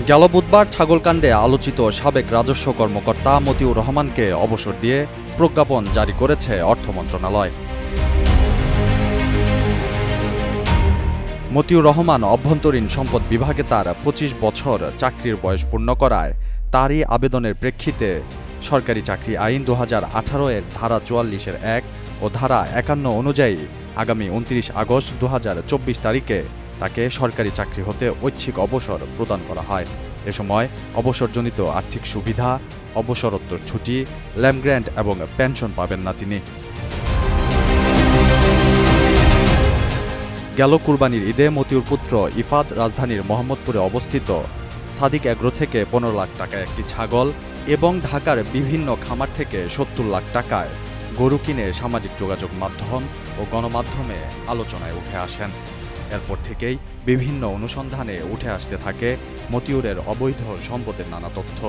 গেল বুধবার ছাগলকাণ্ডে আলোচিত সাবেক রাজস্ব কর্মকর্তা মতিউর রহমানকে অবসর দিয়ে প্রজ্ঞাপন জারি করেছে অর্থ মন্ত্রণালয়। মতিউর রহমান অভ্যন্তরীণ সম্পদ বিভাগে তার ২৫ বছর চাকরির বয়স পূর্ণ করায় তারই আবেদনের প্রেক্ষিতে সরকারি চাকরি আইন ২০১৮ এর ধারা ৪৪-১ ও ধারা ৫১ অনুযায়ী আগামী ২৯ আগস্ট ২০২৪ তারিখে তাকে সরকারি চাকরি হতে ঐচ্ছিক অবসর প্রদান করা হয়। এ সময় অবসরজনিত আর্থিক সুবিধা, অবসরোত্তর ছুটি, ল্যাম্ব গ্র্যান্ট এবং পেনশন পাবেন না তিনি। গেল কুরবানির ঈদে মতিউর পুত্র ইফাদ রাজধানীর মোহাম্মদপুরে অবস্থিত সাদিক এগ্রো থেকে ১৫ লাখ টাকায় একটি ছাগল এবং ঢাকার বিভিন্ন খামার থেকে ৭০ লাখ টাকায় গরু কিনে সামাজিক যোগাযোগ মাধ্যম ও গণমাধ্যমে আলোচনায় উঠে আসেন। এরপর থেকেই বিভিন্ন অনুসন্ধানে উঠে আসতে থাকে মতিউরের অবৈধ সম্পদের নানা তথ্য।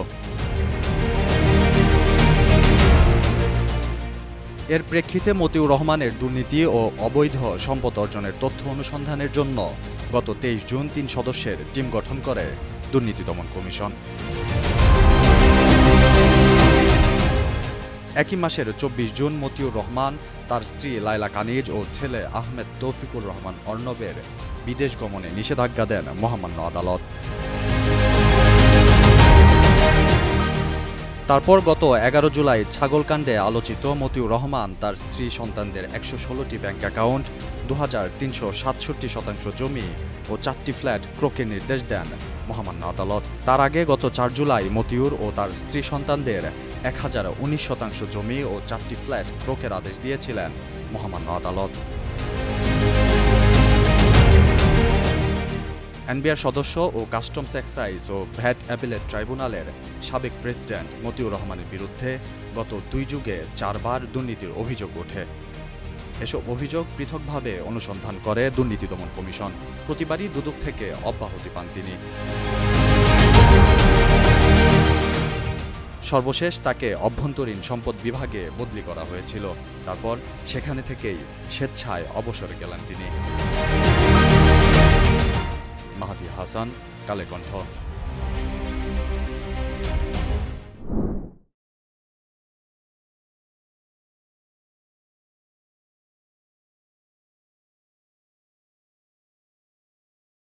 এর প্রেক্ষিতে মতিউর রহমানের দুর্নীতি ও অবৈধ সম্পদ অর্জনের তথ্য অনুসন্ধানের জন্য গত ২৩ জুন ৩ সদস্যের টিম গঠন করে দুর্নীতি দমন কমিশন। একই মাসের ২৪ জুন মতিউর রহমান, তার স্ত্রী লায়লা কানিজ ও ছেলে আহমেদ তৌফিকুর রহমান অর্ণবের বিদেশ গমনে নিষেধাজ্ঞা দেন মহামান্য আদালত। তারপর গত ১১ জুলাই ছাগলকাণ্ডে আলোচিত মতিউর রহমান তার স্ত্রী সন্তানদের ১১৬টি ব্যাংক অ্যাকাউন্ট, ২,৩৬৭% জমি ও ৪টি ফ্ল্যাট ক্রোকের নির্দেশ দেন মহামান্য আদালত। তার আগে গত ৪ জুলাই মতিউর ও তার স্ত্রী সন্তানদের ১,০১৯% জমি ও ৪টি ফ্ল্যাট ক্রোকের আদেশ দিয়েছিলেন মহামান্য আদালত। এনবিআর সদস্য ও কাস্টমস এক্সাইজ ও ভ্যাট অ্যাপিলেট ট্রাইব্যুনালের সাবেক প্রেসিডেন্ট মতিউর রহমানের বিরুদ্ধে গত ২ যুগে ৪ বার দুর্নীতির অভিযোগ ওঠে। এসব অভিযোগ পৃথকভাবে অনুসন্ধান করে দুর্নীতি দমন কমিশন। প্রতিবারই দুদক থেকে অব্যাহতি পান তিনি। সর্বশেষ তাকে অভ্যন্তরীণ সম্পদ বিভাগে বদলি করা হয়েছিল। তারপর সেখানে থেকেই স্বেচ্ছায় অবসরে গেলেন তিনি। মাহাদি হাসান, কালের কণ্ঠ।